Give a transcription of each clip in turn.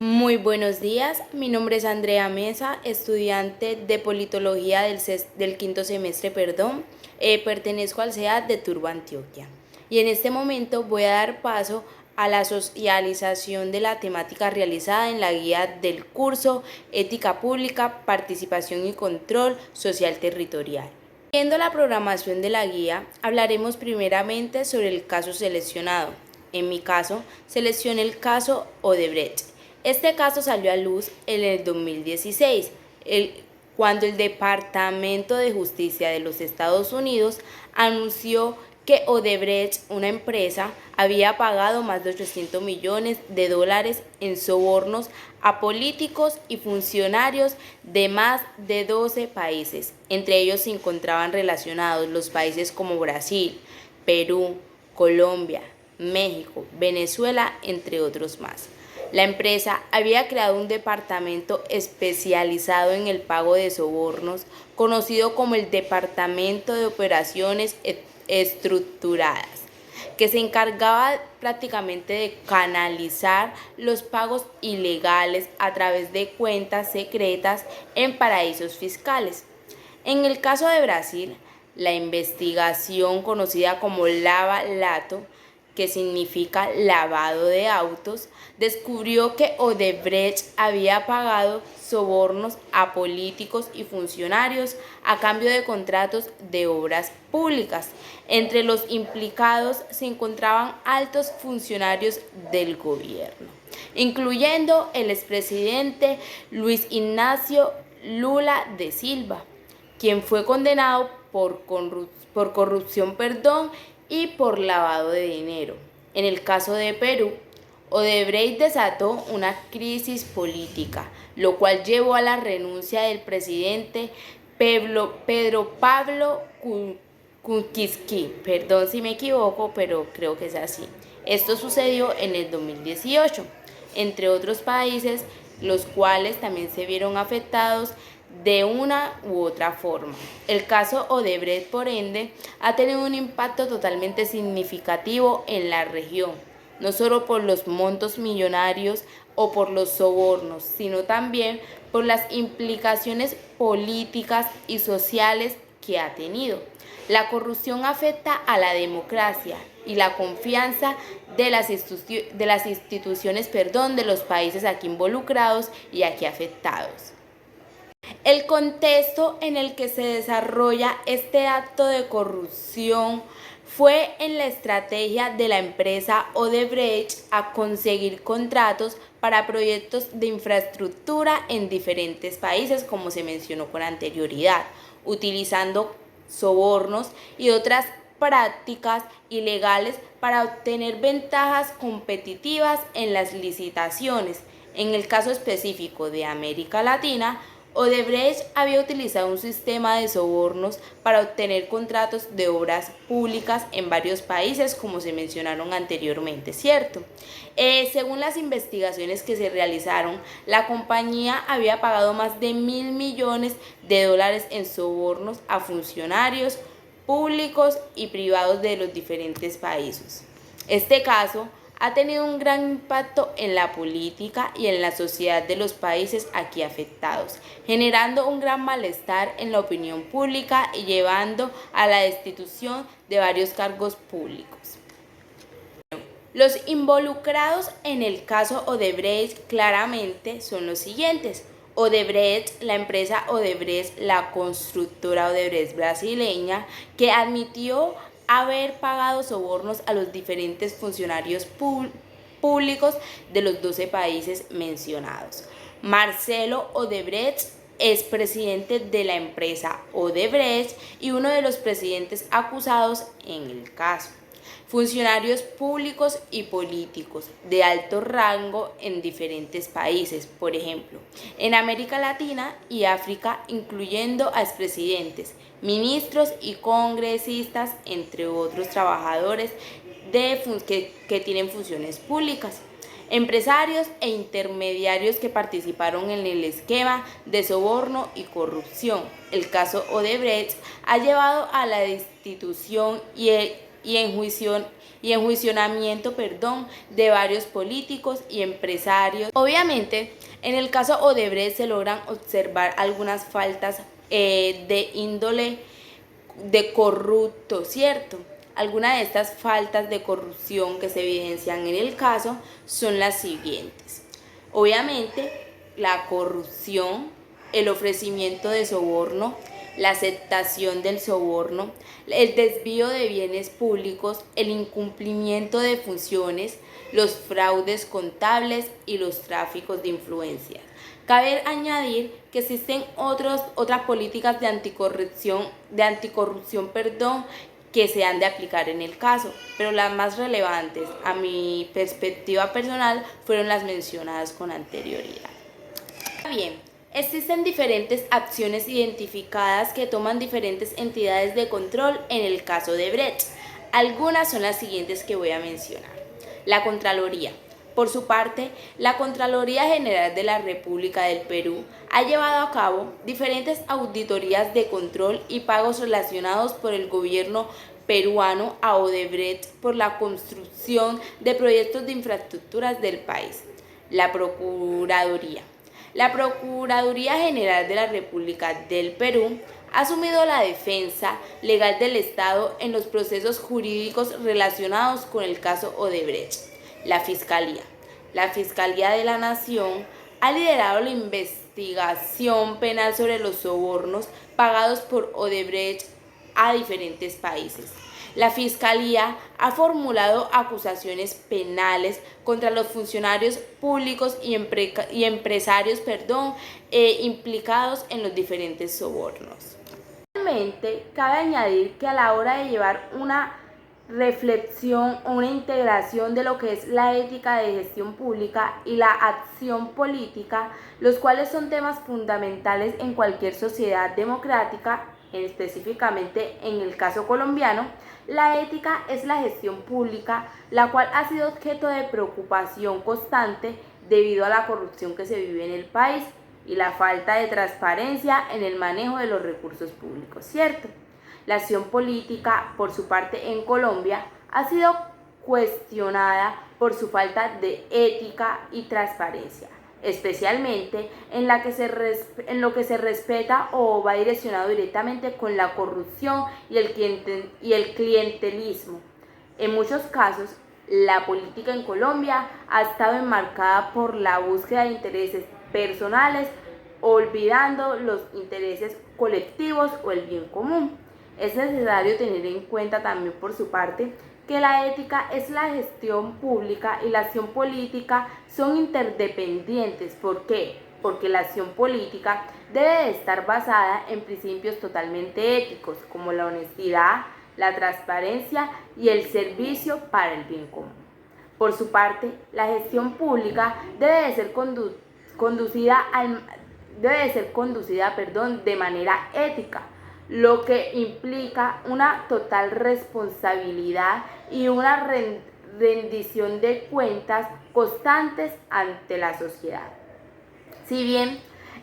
Muy buenos días, mi nombre es Andrea Mesa, estudiante de Politología del quinto semestre, pertenezco al CEAD de Turbo, Antioquia. Y en este momento voy a dar paso a la socialización de la temática realizada en la guía del curso Ética Pública, Participación y Control Social Territorial. Viendo la programación de la guía, hablaremos primeramente sobre el caso seleccionado. En mi caso, seleccioné el caso Odebrecht. Este caso salió a luz en el 2016, cuando el Departamento de Justicia de los Estados Unidos anunció que Odebrecht, una empresa, había pagado más de 800 millones de dólares en sobornos a políticos y funcionarios de más de 12 países. Entre ellos se encontraban relacionados los países como Brasil, Perú, Colombia, México, Venezuela, entre otros más. La empresa había creado un departamento especializado en el pago de sobornos, conocido como el Departamento de Operaciones Estructuradas, que se encargaba prácticamente de canalizar los pagos ilegales a través de cuentas secretas en paraísos fiscales. En el caso de Brasil, la investigación conocida como Lava Lato, que significa lavado de autos, descubrió que Odebrecht había pagado sobornos a políticos y funcionarios a cambio de contratos de obras públicas. Entre los implicados se encontraban altos funcionarios del gobierno, incluyendo el expresidente Luis Ignacio Lula da Silva, quien fue condenado por corrupción, y por lavado de dinero. En el caso de Perú, Odebrecht desató una crisis política, lo cual llevó a la renuncia del presidente Pedro Pablo Kuczynski. Perdón si me equivoco, pero creo que es así. Esto sucedió en el 2018, entre otros países, los cuales también se vieron afectados de una u otra forma. El caso Odebrecht, por ende, ha tenido un impacto totalmente significativo en la región, no solo por los montos millonarios o por los sobornos, sino también por las implicaciones políticas y sociales que ha tenido. La corrupción afecta a la democracia y la confianza de las instituciones de los países aquí involucrados y aquí afectados. El contexto en el que se desarrolla este acto de corrupción fue en la estrategia de la empresa Odebrecht a conseguir contratos para proyectos de infraestructura en diferentes países, como se mencionó con anterioridad, utilizando sobornos y otras prácticas ilegales para obtener ventajas competitivas en las licitaciones. En el caso específico de América Latina, Odebrecht había utilizado un sistema de sobornos para obtener contratos de obras públicas en varios países, como se mencionaron anteriormente, ¿cierto? Según las investigaciones que se realizaron, la compañía había pagado más de 1.000 millones de dólares en sobornos a funcionarios públicos y privados de los diferentes países. Este caso ha tenido un gran impacto en la política y en la sociedad de los países aquí afectados, generando un gran malestar en la opinión pública y llevando a la destitución de varios cargos públicos. Los involucrados en el caso Odebrecht claramente son los siguientes: Odebrecht, la empresa Odebrecht, la constructora Odebrecht brasileña, que admitió haber pagado sobornos a los diferentes funcionarios públicos de los 12 países mencionados. Marcelo Odebrecht, expresidente de la empresa Odebrecht y uno de los presidentes acusados en el caso. Funcionarios públicos y políticos de alto rango en diferentes países, por ejemplo, en América Latina y África, incluyendo a expresidentes, ministros y congresistas, entre otros trabajadores que tienen funciones públicas. Empresarios e intermediarios que participaron en el esquema de soborno y corrupción. El caso Odebrecht ha llevado a la destitución y y enjuiciamiento de varios políticos y empresarios. Obviamente, en el caso Odebrecht se logran observar algunas faltas de índole de corrupto, ¿cierto? Algunas de estas faltas de corrupción que se evidencian en el caso son las siguientes. Obviamente, la corrupción, el ofrecimiento de soborno, la aceptación del soborno, el desvío de bienes públicos, el incumplimiento de funciones, los fraudes contables y los tráficos de influencias. Cabe añadir que existen otras políticas de anticorrupción, que se han de aplicar en el caso, pero las más relevantes, a mi perspectiva personal, fueron las mencionadas con anterioridad. Bien, existen diferentes acciones identificadas que toman diferentes entidades de control en el caso de Brecht. Algunas son las siguientes que voy a mencionar. La Contraloría. Por su parte, la Contraloría General de la República del Perú ha llevado a cabo diferentes auditorías de control y pagos relacionados por el gobierno peruano a Odebrecht por la construcción de proyectos de infraestructuras del país. La Procuraduría. La Procuraduría General de la República del Perú ha asumido la defensa legal del Estado en los procesos jurídicos relacionados con el caso Odebrecht. La Fiscalía. La Fiscalía de la Nación ha liderado la investigación penal sobre los sobornos pagados por Odebrecht a diferentes países. La Fiscalía ha formulado acusaciones penales contra los funcionarios públicos y empresarios implicados en los diferentes sobornos. Finalmente, cabe añadir que a la hora de llevar una reflexión o una integración de lo que es la ética de gestión pública y la acción política, los cuales son temas fundamentales en cualquier sociedad democrática, específicamente en el caso colombiano, la ética es la gestión pública, la cual ha sido objeto de preocupación constante debido a la corrupción que se vive en el país y la falta de transparencia en el manejo de los recursos públicos, ¿cierto? La acción política, por su parte, en Colombia, ha sido cuestionada por su falta de ética y transparencia, especialmente en lo que se respeta o va direccionado directamente con la corrupción y el clientelismo. En muchos casos, la política en Colombia ha estado enmarcada por la búsqueda de intereses personales, olvidando los intereses colectivos o el bien común. Es necesario tener en cuenta también, por su parte, que la ética es la gestión pública y la acción política son interdependientes. ¿Por qué? Porque la acción política debe de estar basada en principios totalmente éticos, como la honestidad, la transparencia y el servicio para el bien común. Por su parte, la gestión pública debe de ser conducida de manera ética, lo que implica una total responsabilidad y una rendición de cuentas constantes ante la sociedad. Si bien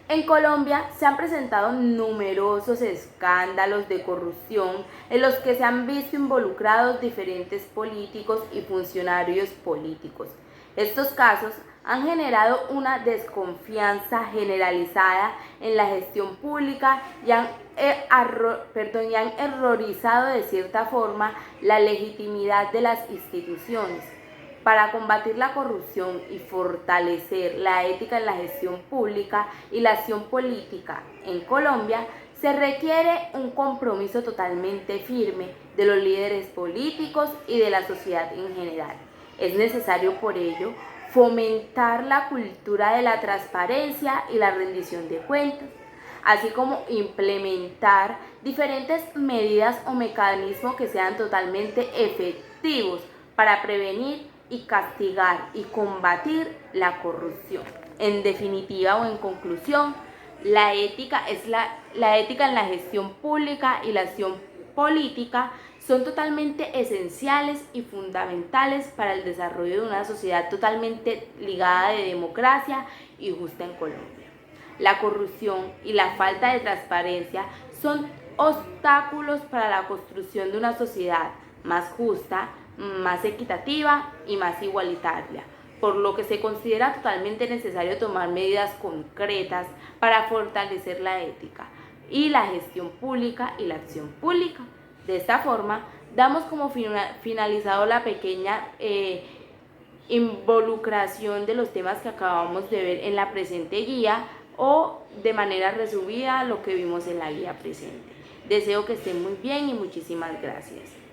en Colombia se han presentado numerosos escándalos de corrupción en los que se han visto involucrados diferentes políticos y funcionarios políticos, estos casos han generado una desconfianza generalizada en la gestión pública y han errorizado de cierta forma la legitimidad de las instituciones. Para combatir la corrupción y fortalecer la ética en la gestión pública y la acción política en Colombia, se requiere un compromiso totalmente firme de los líderes políticos y de la sociedad en general. Es necesario, por ello, fomentar la cultura de la transparencia y la rendición de cuentas, así como implementar diferentes medidas o mecanismos que sean totalmente efectivos para prevenir y castigar y combatir la corrupción. En definitiva o en conclusión, la ética en la gestión pública y la acción política son totalmente esenciales y fundamentales para el desarrollo de una sociedad totalmente ligada de democracia y justa en Colombia. La corrupción y la falta de transparencia son obstáculos para la construcción de una sociedad más justa, más equitativa y más igualitaria, por lo que se considera totalmente necesario tomar medidas concretas para fortalecer la ética y la gestión pública y la acción pública. De esta forma, damos como finalizado la pequeña involucración de los temas que acabamos de ver en la presente guía, o de manera resumida lo que vimos en la guía presente. Deseo que estén muy bien y muchísimas gracias.